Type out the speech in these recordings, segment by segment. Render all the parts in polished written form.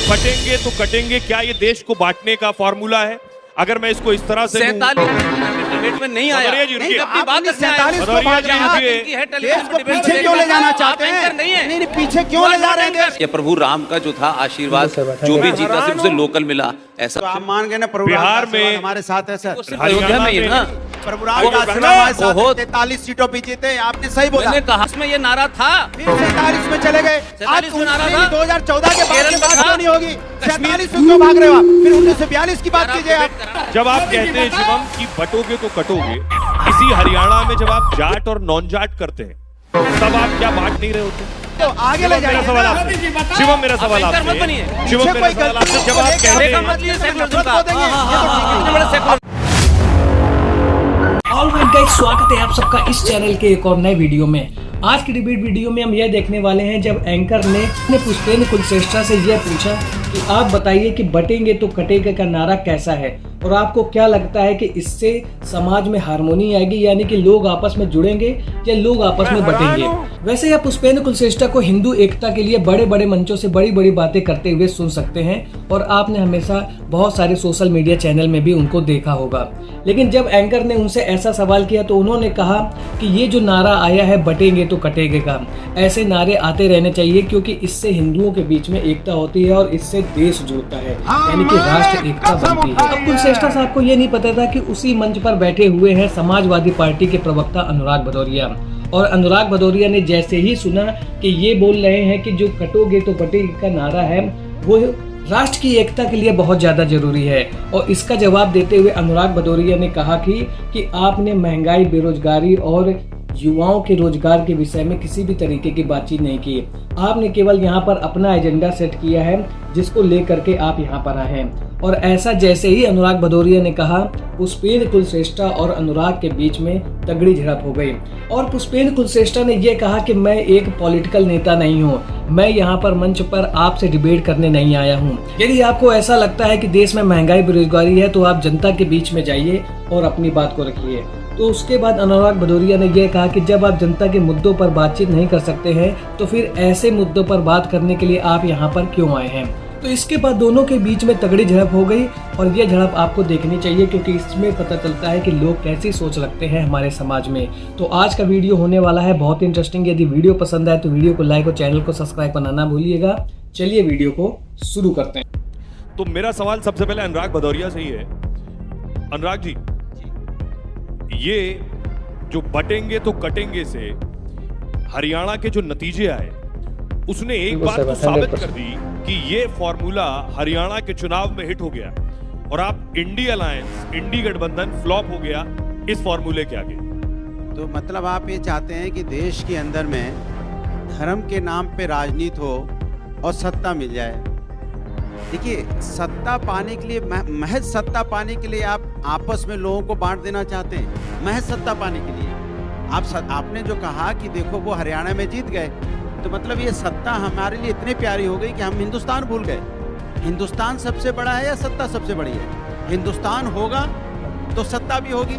बटेंगे तो कटेंगे, क्या ये देश को बांटने का फॉर्मूला है? अगर मैं इसको इस तरह से 47 में नहीं आया, पीछे क्यों ले जाना चाहते हैं? नहीं, पीछे क्यों ले जा रहे हैं? ये प्रभु राम का जो था आशीर्वाद, जो भी जीता सिर्फ उसे लोकल मिला, ऐसा तो आप मान गए ना? प्रभु बिहार में हमारे साथ है सर, अयोध्या में ही ना प्रभु राम का आशीर्वाद 43 सीटों पे जीते। आपने सही बोला। मैंने कहा इसमें ये नारा था, फिर 47 में चले गए। 47 में नारा था। 2014 के बाद केरल बात में क्यों था। नहीं होगी? 47 में क्यों भाग रहे हो आप? फिर 1942 की बात कीजिए आप। जब आप कहते हैं शिवम कि बटोगे तो कटोगे, इसी हरियाणा में जब आप जाट और नॉन जाट करते हैं तब आप क्या बांट नहीं रहे होते? तो आगे ले जाइए। मेरा सवाल आपसे, शिवम मेरा सवाल एंकर मत आपसे, बनिए। शिवम मेरा सवाल आपसे, जब आप कहते हैं ऑलराइट गाइस, स्वागत है आप सबका इस चैनल के एक और नए वीडियो में। आज की डिबेट वीडियो में हम यह देखने वाले हैं जब एंकर ने पुष्पेंद्र कुलश्रेष्ठ से यह पूछा कि आप बताइए कि बटेंगे तो कटेंगे का नारा कैसा है और आपको क्या लगता है कि इससे समाज में हार्मोनी आएगी, यानी कि लोग आपस में जुड़ेंगे या लोग आपस में बटेंगे। वैसे यह पुष्पेंद्र कुलश्रेष्ठ को हिंदू एकता के लिए बड़े बड़े मंचों से बड़ी बड़ी बातें करते हुए सुन सकते हैं और आपने हमेशा बहुत सारे सोशल मीडिया चैनल में भी उनको देखा होगा। लेकिन जब एंकर ने उनसे ऐसा सवाल किया तो उन्होंने कहा कि ये जो नारा आया है बटेंगे तो कटेंगे का, ऐसे नारे आते रहने चाहिए क्योंकि इससे हिंदुओं के बीच में एकता होती है और इससे देश जुड़ता है, यानी कि राष्ट्र एकता बनती है। अब कुलश्रेष्ठ साहब को ये नहीं पता था कि उसी मंच पर बैठे हुए हैं समाजवादी पार्टी के प्रवक्ता अनुराग भदौरिया, और अनुराग भदौरिया ने जैसे ही सुना कि ये बोल रहे हैं कि जो कटोगे तो बटेंगे का नारा है वो राष्ट्र की एकता के लिए बहुत ज्यादा जरूरी है, और इसका जवाब देते हुए अनुराग भदौरिया ने कहा कि आपने महंगाई, बेरोजगारी और युवाओं के रोजगार के विषय में किसी भी तरीके की बातचीत नहीं की। आपने केवल यहाँ पर अपना एजेंडा सेट किया है जिसको लेकर के आप यहाँ पर आए हैं। और ऐसा जैसे ही अनुराग भदौरिया ने कहा, पुष्पेंद्र कुलश्रेष्ठ और अनुराग के बीच में तगड़ी झड़प हो गई। और पुष्पेंद्र कुलश्रेष्ठ ने यह कहा कि मैं एक पॉलिटिकल नेता नहीं हूँ, मैं यहाँ पर मंच पर आपसे डिबेट करने नहीं आया हूँ। यदि आपको ऐसा लगता है कि देश में महंगाई, बेरोजगारी है तो आप जनता के बीच में जाइए और अपनी बात को रखिए। तो उसके बाद अनुराग भदौरिया ने यह कहा कि जब आप जनता के मुद्दों पर बातचीत नहीं कर सकते हैं तो फिर ऐसे मुद्दों पर बात करने के लिए आप यहाँ पर क्यों आए हैं। तो इसके बाद दोनों के बीच में तगड़ी झड़प हो गई और ये झड़प आपको देखनी चाहिए क्योंकि इसमें पता चलता है कि लोग कैसी सोच रखते हैं हमारे समाज में। तो आज का वीडियो होने वाला है बहुत इंटरेस्टिंग। यदि वीडियो पसंद आए तो वीडियो को लाइक और चैनल को सब्सक्राइब करना ना भूलिएगा। चलिए वीडियो को शुरू करते हैं। तो मेरा सवाल सबसे पहले अनुराग भदौरिया से ही है। अनुराग जी, ये जो बटेंगे तो कटेंगे से हरियाणा के जो नतीजे आए उसने एक बात तो साबित कर दी कि ये फॉर्मूला हरियाणा के चुनाव में हिट हो गया और आप इंडी अलायंस, इंडी गठबंधन फ्लॉप हो गया इस फॉर्मूले के आगे। तो मतलब आप ये चाहते हैं कि देश के अंदर में धर्म के नाम पे राजनीति हो और सत्ता मिल जाए। देखिए, सत्ता पाने के लिए, महज सत्ता पाने के लिए आप आपस में लोगों को बांट देना चाहते हैं। महज सत्ता पाने के लिए आपने जो कहा कि देखो वो हरियाणा में जीत गए, तो मतलब ये सत्ता हमारे लिए इतनी प्यारी हो गई कि हम हिंदुस्तान भूल गए। हिंदुस्तान सबसे बड़ा है या सत्ता सबसे बड़ी है? हिंदुस्तान होगा तो सत्ता भी होगी,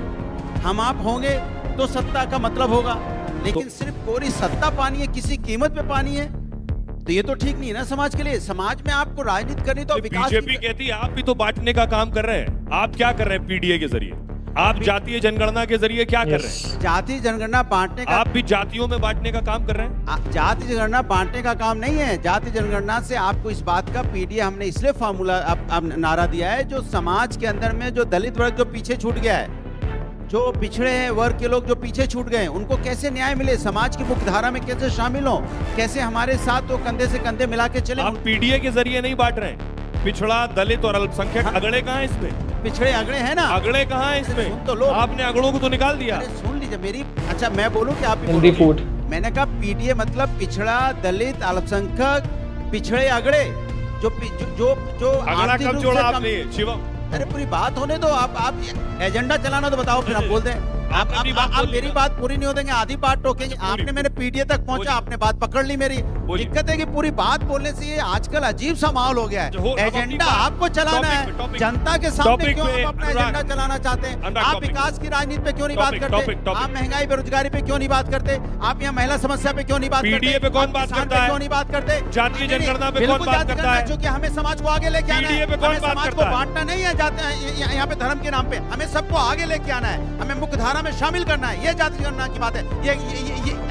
हम आप होंगे तो सत्ता का मतलब होगा। लेकिन सिर्फ पूरी सत्ता पानी है, किसी कीमत पे पानी है, तो ये तो ठीक नहीं है ना समाज के लिए। समाज में आपको राजनीति करनी तो विकास। बीजेपी कहती है आप भी तो बांटने का काम कर रहे हैं। आप क्या कर रहे हैं पीडीए के जरिए? आप जातीय जनगणना के जरिए क्या कर रहे हैं? जातीय जनगणना बांटने का, आप भी जातियों में बांटने का काम कर रहे हैं। जाति जनगणना बांटने का काम नहीं है। जाति जनगणना से आपको इस बात का पीडीए हमने इसलिए फॉर्मूला अब नारा दिया है, जो समाज के अंदर में जो दलित वर्ग जो पीछे छूट गया है, जो पिछड़े वर्ग के लोग जो पीछे छूट गए, उनको कैसे न्याय मिले, समाज की मुख्यधारा में कैसे शामिल हो, कैसे हमारे साथ तो कंधे से कंधे मिला के चले। आप पीडीए के जरिए नहीं बांट रहे हैं। पिछड़ा, दलित और अल्पसंख्यक अगड़े कहाँ हैं इसमें? पिछड़े अगड़े हैं ना, अगड़े कहाँ हैं इसमें? सुन तो लो, आपने अगड़ों को तो निकाल दिया। अरे सुन लीजिए मेरी। अच्छा मैं बोलूं कि आप भी बोलो। मैंने कहा पीडीए मतलब पिछड़ा, दलित, अल्पसंख्यक, पिछड़े अगड़े, जो अगड़ा कब जोड़ा आपने शिवम? अरे पूरी बात होने दो। आप एजेंडा चलाना तो बताओ, फिर आप बोल दें। आपने अपनी बात आप बोल ली मेरी ना। बात पूरी नहीं हो देंगे, आधी बात टोकेंगे। आपने मेरे पीटीए तक पहुंचा, आपने बात पकड़ ली मेरी। बोलिए। दिक्कत है कि पूरी बात बोलने से ये आजकल अजीब सा माहौल हो गया जो हो- है। अब अपनी एजेंडा बात- आपको चलाना टॉपिक है, पे, टॉपिक- जनता के सामने टॉपिक क्यों पे, आप अपना अनुराग। एजेंडा चलाना चाहते हैं? अनुराग, आप टॉपिक। विकास की राजनीति पे क्यों नहीं बात टॉपिक, करते? Topic, topic. आप महंगाई बेरोजगारी पे क्यों नहीं बात करते? आप यहाँ महिला समस्या पे क्यों नहीं बात करते? पीडीए पे कौन आप बात किसान करता पे है? क्यों नहीं बात करते? जातीय नहीं, नहीं, जनगणना पे बिल्कुल कौन बात जाति करता जनगणना, है? क्योंकि हमें समाज को आगे लेके आना पीडीए है। पे कौन हमें बात समाज को करता है? बांटना नहीं है, यहाँ पे धर्म के नाम पे हमें सबको आगे लेके आना है, हमें मुख्य धारा में शामिल करना है। ये जाति जनगणना की बात है। ये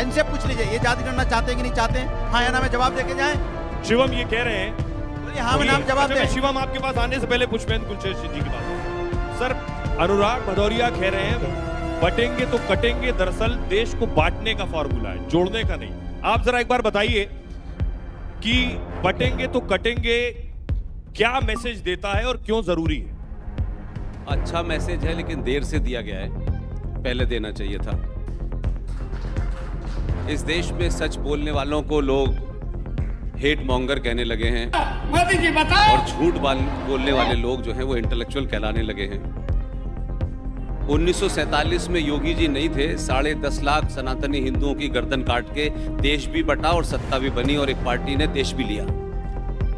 इनसे पूछ लीजिए, ये जाति जनगणना चाहते हैं कि नहीं चाहते हैं? हाँ या ना में जवाब देके जाएं। शिवम ये कह रहे हैं, बोलिए हाँ में नाम जवाब अच्छा, मैं दें। शिवम आपके पास आने से पहले पुष्पेंद्र कुलश्रेष्ठ जी की बात। सर, अनुराग भदौरिया कह रहे हैं बटेंगे तो कटेंगे दरअसल देश को बांटने का फॉर्मूला है, जोड़ने का नहीं। आप जरा एक बार बताइए कि बटेंगे तो कटेंगे क्या मैसेज देता है और क्यों जरूरी है? अच्छा मैसेज है लेकिन देर से दिया गया है, पहले देना चाहिए था। इस देश में सच बोलने वालों को लोग हेट मॉन्गर कहने लगे हैं और झूठ बोलने वाले लोग जो हैं वो इंटेलेक्चुअल कहलाने लगे हैं। 1947 में योगी जी नहीं थे, 10.5 लाख सनातनी हिंदुओं की गर्दन काट के देश भी बटा और सत्ता भी बनी और एक पार्टी ने देश भी लिया।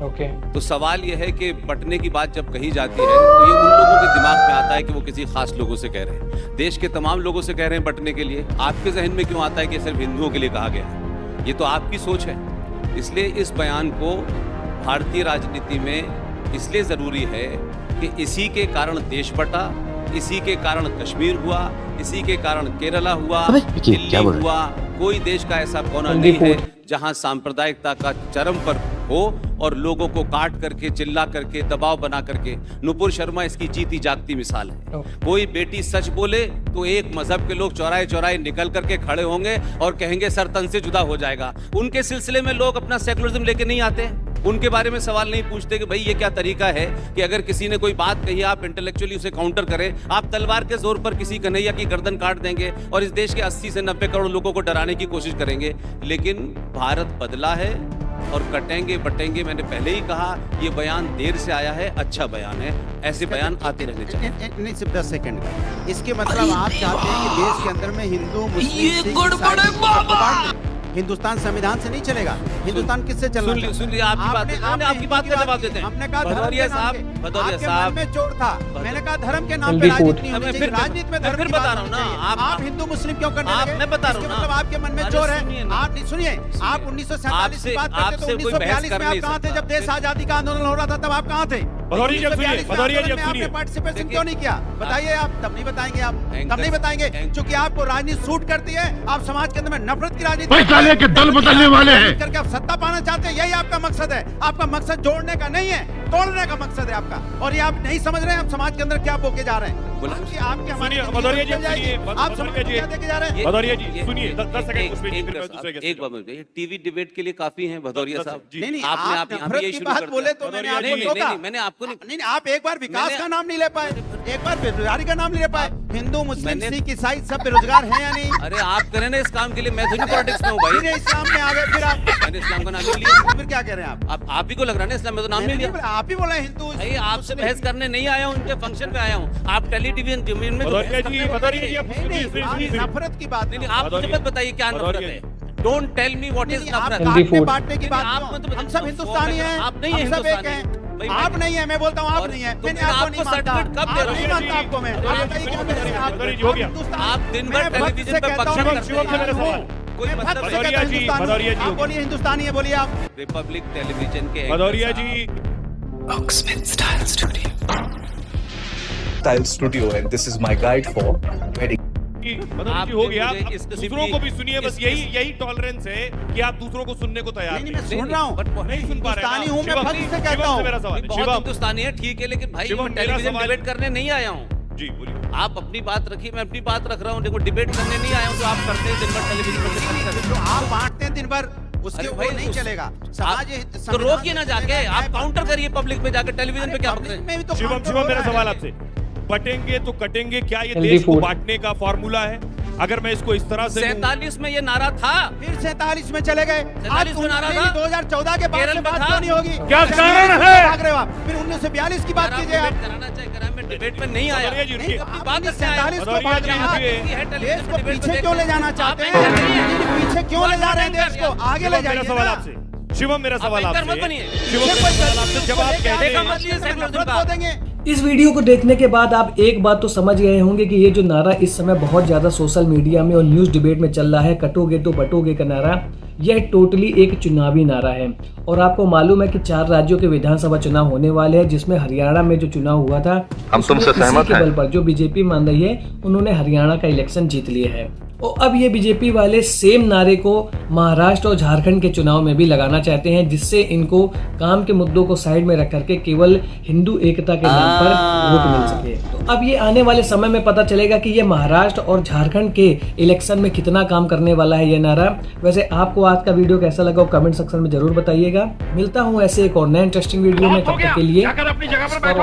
ओके। तो सवाल यह है कि बटने की बात जब कही जाती है तो ये उन लोगों के दिमाग में आता है कि वो किसी खास लोगों से कह रहे हैं। देश के तमाम लोगों से कह रहे हैं बटने के लिए, आपके जहन में क्यों आता है कि सिर्फ हिंदुओं के लिए कहा गया है? ये तो आपकी सोच है। इसलिए इस बयान को भारतीय राजनीति में इसलिए जरूरी है कि इसी के कारण देश बटा, इसी के कारण कश्मीर हुआ, इसी के कारण केरला हुआ, दिल्ली हुआ। कोई देश का ऐसा कोना नहीं है जहां सांप्रदायिकता का चरम पर हो और लोगों को काट करके, चिल्ला करके, दबाव बना करके। नुपुर शर्मा इसकी जीती जागती मिसाल है। कोई बेटी सच बोले तो एक मजहब के लोग चौराहे चौराहे निकल करके खड़े होंगे और कहेंगे सर तन से जुदा हो जाएगा। उनके सिलसिले में लोग अपना सेकुलरिज्म लेके नहीं आते, उनके बारे में सवाल नहीं पूछते कि भाई ये क्या तरीका है कि अगर किसी ने कोई बात कही आप इंटेलेक्चुअली उसे काउंटर करें। आप तलवार के जोर पर किसी कन्हैया की गर्दन काट देंगे और इस देश के 80 से 90 करोड़ लोगों को डराने की कोशिश करेंगे। लेकिन भारत बदला है और कटेंगे बटेंगे, मैंने पहले ही कहा, ये बयान देर से आया है, अच्छा बयान है, ऐसे बयान आते रहने चाहिए। नहीं, सिर्फ 10 सेकंड का। इसके मतलब आप चाहते हैं कि देश के अंदर में हिंदू, मुस्लिम, सिख, ईसाई, हिंदुस्तान संविधान से नहीं चलेगा। हिंदुस्तान किससे चलना? सुन लीजिए, आपकी बात मैंने आपकी बात का जवाब देते हैं। हमने कहा भदौरिया साहब, भदौरिया साहब में चोर था। मैंने कहा धर्म के नाम पे राजनीति नहीं होनी मैं चाहिए। फिर- राजनीति में मैं धर्म फिर की बता बात रहा हूं होनी ना, चाहिए। आप हिंदू मुस्लिम क्यों करने आप- लगे? मैं बता रहा हूं इसके ना। मतलब आपके मन में अरे चोर है। सुनिए ना। आप नहीं सुनिए, आप 1947 की बात करते आपसे तो कोई बहस 1942 कर में आप नहीं कहाँ थे? सकता। जब देश आजादी का आंदोलन हो रहा था तब आप कहाँ थे? भदौरिया जी, अब सुनिए, 1942 में भदौरिया जी, अब आंदोलन में आपने सुनिए। पार्टिसिपेशन क्यों नहीं किया? बताइए आप, तब नहीं बताएंगे आप, एंकर- तब नहीं बताएंगे एंकर- क्योंकि आपको राजनीति सूट करती है। आप समाज के अंदर में नफरत की राजनीति के दल बदलने वाले हैं। करके आप सत्ता पाना चाहते हैं, यही आपका मकसद है। आपका मकसद जोड़ने का नहीं है, तोड़ने का मकसद है आपका। और ये आप नहीं समझ रहे हैं आप समाज के अंदर क्या बोके जा रहे हैं। बोला- आपकी हमारी सुनिए, जिंदगी भदौरिया जी, बदल जाएगी। सुनिए, आप समाज भदौरिया को जी, क्या देके जा रहे हैं? ये- भदौरिया जी, ये- सुनिए, 10 सेकंड एक- उसमें, एक- फिर मैं एक- दूसरे के एक बात मुझे, टीवी डिबेट के लिए काफी हैं भदौरिया दस- साहब। जी। नहीं नहीं, आपने आप यहाँ नफरत पे ये की शुरू बात कर बोले दिया। तो मैंने भदौरिया आपको जी, टोका। मैंने आपको नहीं। नहीं, आप एक बार विकास मैंने- का नाम नहीं ले पाए, एक बार बेरोजगारी का नाम नहीं ले पाए। हिंदू, मुस्लिम, मैंने- सिख, ईसाई सब बेरोजगार हैं या नहीं? अरे आप करें ना इस काम के लिए, मैं थोड़ी पॉलिटिक्स में हूँ भाई। फिर इस्लाम में आ गए, फिर आप मैंने इस्लाम का नाम नहीं लिया। फिर क्या कह रहे हैं आप? आप ही को लग रहा है ना इस्लाम में तो नाम नहीं मैंने नहीं लिया। बोला, आप ही बोले हिंदू। भाई आपसे बहस करने नहीं आया हूँ, उनके फंक्शन पे आया हूँ। आप टेलीविजन जमीन में तो भदौरिया बहस जी, करने भदौरिया जी, वाले अब नहीं, नहीं, सुनिए, आप सुनिए। नफरत की बात नहीं, नहीं, आप मुझे भदौरिया- मत बताइए क्या नफरत भदौरिया है। Don't tell me what is आप नफरत। हिंदी काटने फूड। बांटने की बात नहीं, क्यों? आप मत बताइए। हम सब हिंदुस्तानी हैं। आप नहीं है हम सब एक हिंदुस्तानी। हैं। भाई, आप नहीं है, मैं बोलता हूँ आप और नहीं है। तो मैंने फिर आपको आपको नहीं मानता। सर्टिफिकेट कब दे आप रहे हो? नहीं मानता आपको मैं। भदौरिया आप जी, बताइए क्या मेरे से आप- भदौरिया जी, हो गया। हिंदुस्तान- आप दिन भर मैं भक्त टेलीविजन से पे कहता हूँ, पक्ष भक्त से शिवम से मेरा कहता हूँ। सवाल। कोई मैं मतलब भक्त से नहीं। भदौरिया कहता हूँ जी, हिंदुस्तानी। भदौरिया जी, आप बोलिए हिंदुस्तानी है, बोलिए आप। रिपब्लिक टेलीविजन के Bhadauria anchor ji, Style Studio, and this is my guide for wedding. Bhadauria ji, हो गया। मुझे अब इस किस्म दूसरों की- को भी सुनिए, बस इस- यही टॉलरेंस है कि आप दूसरों को सुनने को तैयार नहीं, नहीं, मैं नहीं। सुन रहा हूँ। नहीं सुन पा रहे हैं हिंदुस्तानी ना। हूँ, मैं शिवम, भक्त से कहता शिवम हूँ। से मेरा सवाल है। बहुत शिवम, हिंदुस्तानी है, ठीक है, लेकिन भाई शिवम, मैं मेरा टेलीविजन सवाल- डिबेट करने नहीं आया हूँ। जी बोलिए। आप अपनी बात रखिए, मैं अपनी बात रख रहा हूँ। देखो डिबेट करने नहीं आया हूँ जो आप करते हैं दिन भर टेलीविजन पर डिस्कस करते जो हैं। आप बांटते हैं दिन भर, उसके अरे ऊपर भाई, नहीं उस- चलेगा। आप- समाज ये- तो संविधान रोकिए ना से जाके, चलेगा, आप न्याय काउंटर करिए पब्लिक पे जाके, टेलीविजन पे क्या पब्लिक पकड़े। में भी तो शिवम, काउंटर शिवम, हो मेरा रहा है। सवाल आपसे, बटेंगे तो कटेंगे, क्या ये हेल्दी देश को फूड। बांटने का फॉर्मूला है? अगर मैं इसको इस तरह से लूं- 47 में ये नारा था। फिर 47 में चले गए। 47 में नारा था। 2014 के बाद केरल से में बात था। क्यों नहीं होगी? क्या कारण है? भाग रहे हो आप? फिर 1942 की बात अगर आप कीजिए आप। डिबेट कराना चाहे कराएं, मैं डिबेट में नहीं आया। भदौरिया जी रुकिए। अपनी बात से आया। 47 को भदौरिया बात जी करना। रुकिए। देश को पीछे क्यों ले जाना चाहते हैं? पीछे क्यों ले जा रहे हैं देश को? आगे ले शिवम, मेरा जाइए सवाल ना। आपसे, शिवम मेरा सवाल एंकर आपसे, मत बनिए। शिवम मेरा सवाल आपसे जवाब कहते देखा हैं। मत लिए सेकुलरिज्म नफरत का। को देंगे। इस वीडियो को देखने के बाद आप एक बात तो समझ गए होंगे कि ये जो नारा इस समय बहुत ज्यादा सोशल मीडिया में और न्यूज़ डिबेट में चल रहा है, कटोगे तो बटोगे का नारा, यह टोटली एक चुनावी नारा है। और आपको मालूम है कि 4 राज्यों के विधानसभा चुनाव होने वाले हैं, जिसमें हरियाणा में जो चुनाव हुआ था हम तुमसे सहमत के हैं। बल पर जो बीजेपी मान रही है, उन्होंने हरियाणा का इलेक्शन जीत लिया है। और अब ये बीजेपी वाले सेम नारे को महाराष्ट्र और झारखंड के चुनाव में भी लगाना चाहते हैं, जिससे इनको काम के मुद्दों को साइड में रख करके केवल हिंदू एकता के नाम पर वोट मिल सके। तो अब ये आने वाले समय में पता चलेगा कि ये महाराष्ट्र और झारखंड के इलेक्शन में कितना काम करने वाला है ये नारा। वैसे आपको आज का वीडियो कैसा लगा कमेंट सेक्शन में जरूर बताइएगा। मिलता हूँ ऐसे एक और नए इंटरेस्टिंग वीडियो में, तब तक के लिए जाकर अपनी जगह पर बैठो।